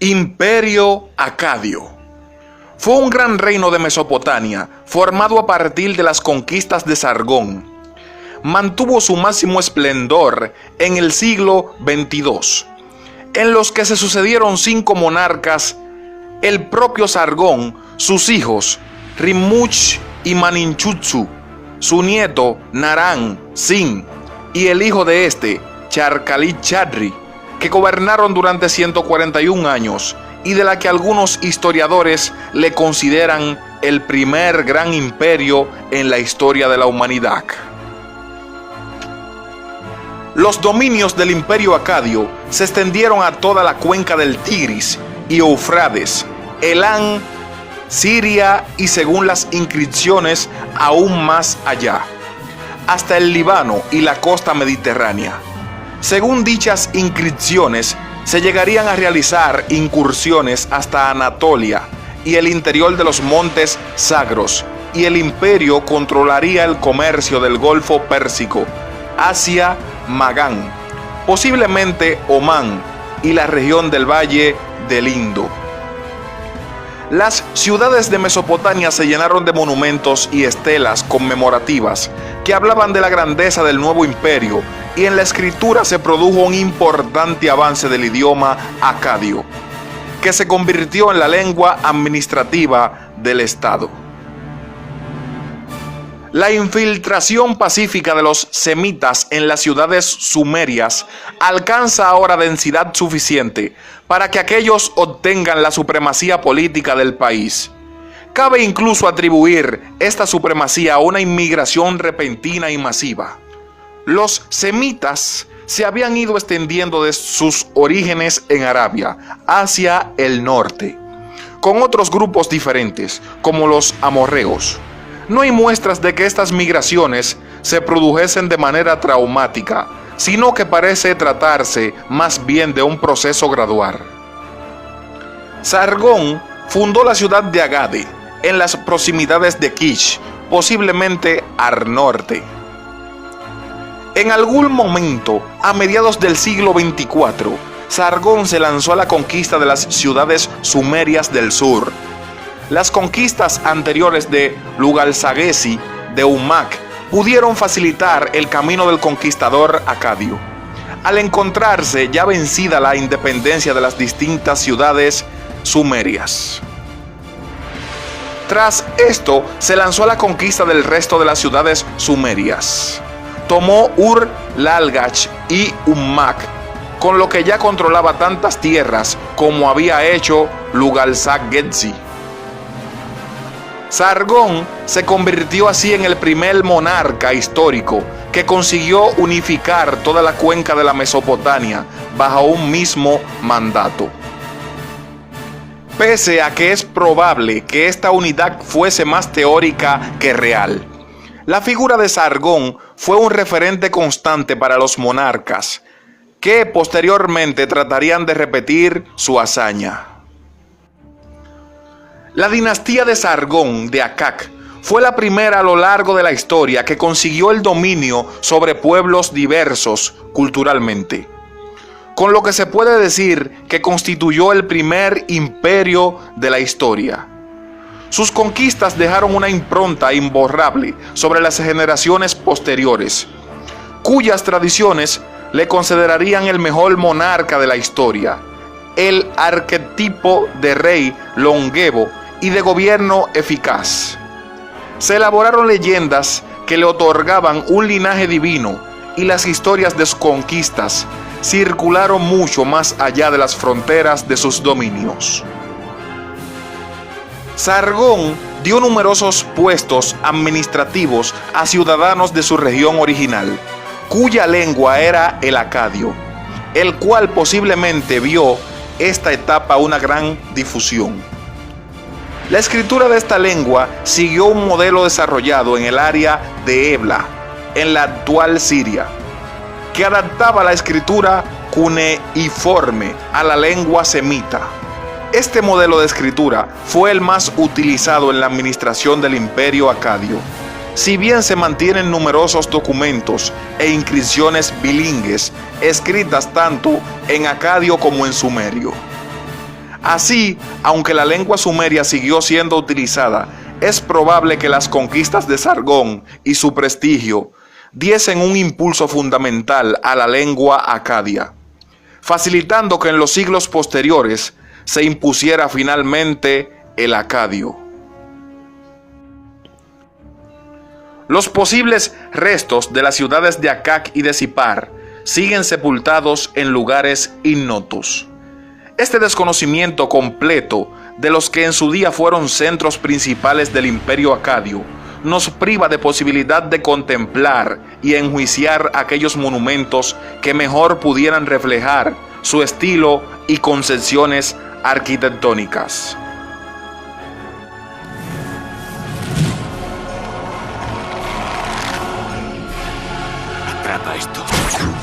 Imperio Acadio. Fue un gran reino de Mesopotamia, formado a partir de las conquistas de Sargón. Mantuvo su máximo esplendor en el siglo XXII, en los que se sucedieron 5 monarcas, el propio Sargón, sus hijos, Rimmuch y Maninchutsu, su nieto, Naram Sin, y el hijo de este, Charkali-Chadri, que gobernaron durante 141 años y de la que algunos historiadores le consideran el primer gran imperio en la historia de la humanidad. Los dominios del Imperio Acadio se extendieron a toda la cuenca del Tigris y Éufrates, Elán, Siria y, según las inscripciones, aún más allá, hasta el Líbano y la costa mediterránea. Según dichas inscripciones, se llegarían a realizar incursiones hasta Anatolia y el interior de los montes Zagros, y el imperio controlaría el comercio del Golfo Pérsico, Asia, Magán, posiblemente Omán y la región del Valle del Indo. Las ciudades de Mesopotamia se llenaron de monumentos y estelas conmemorativas que hablaban de la grandeza del nuevo imperio, y en la escritura se produjo un importante avance del idioma acadio, que se convirtió en la lengua administrativa del Estado. La infiltración pacífica de los semitas en las ciudades sumerias alcanza ahora densidad suficiente para que aquellos obtengan la supremacía política del país. Cabe incluso atribuir esta supremacía a una inmigración repentina y masiva. Los semitas se habían ido extendiendo de sus orígenes en Arabia hacia el norte, con otros grupos diferentes, como los amorreos. No hay muestras de que estas migraciones se produjesen de manera traumática, sino que parece tratarse más bien de un proceso gradual. Sargón fundó la ciudad de Agade, en las proximidades de Kish, posiblemente al norte. En algún momento, a mediados del siglo XXIV, Sargón se lanzó a la conquista de las ciudades sumerias del sur. Las conquistas anteriores de Lugalsaguesi, de Umak, pudieron facilitar el camino del conquistador acadio. Al encontrarse ya vencida la independencia de las distintas ciudades sumerias. Tras esto, se lanzó a la conquista del resto de las ciudades sumerias. Tomó Ur-Lalgach y Ummak, con lo que ya controlaba tantas tierras como había hecho Lugalsaguesi. Sargón se convirtió así en el primer monarca histórico que consiguió unificar toda la cuenca de la Mesopotamia bajo un mismo mandato. Pese a que es probable que esta unidad fuese más teórica que real, la figura de Sargón fue un referente constante para los monarcas, que posteriormente tratarían de repetir su hazaña. La dinastía de Sargón de Akkad fue la primera a lo largo de la historia que consiguió el dominio sobre pueblos diversos culturalmente, con lo que se puede decir que constituyó el primer imperio de la historia. Sus conquistas dejaron una impronta imborrable sobre las generaciones posteriores, cuyas tradiciones le considerarían el mejor monarca de la historia, el arquetipo de rey longevo y de gobierno eficaz. Se elaboraron leyendas que le otorgaban un linaje divino, y las historias de sus conquistas circularon mucho más allá de las fronteras de sus dominios. Sargón dio numerosos puestos administrativos a ciudadanos de su región original, cuya lengua era el acadio, el cual posiblemente vio esta etapa una gran difusión. La escritura de esta lengua siguió un modelo desarrollado en el área de Ebla, en la actual Siria, que adaptaba la escritura cuneiforme a la lengua semita. Este modelo de escritura fue el más utilizado en la administración del Imperio Acadio, si bien se mantienen numerosos documentos e inscripciones bilingües escritas tanto en acadio como en sumerio. Así, aunque la lengua sumeria siguió siendo utilizada, es probable que las conquistas de Sargón y su prestigio diesen un impulso fundamental a la lengua acadia, facilitando que en los siglos posteriores se impusiera finalmente el acadio. Los posibles restos de las ciudades de Akak y de Sipar siguen sepultados en lugares ignotos. Este desconocimiento completo de los que en su día fueron centros principales del imperio acadio nos priva de posibilidad de contemplar y enjuiciar aquellos monumentos que mejor pudieran reflejar su estilo y concepciones arquitectónicas. Atrapa esto.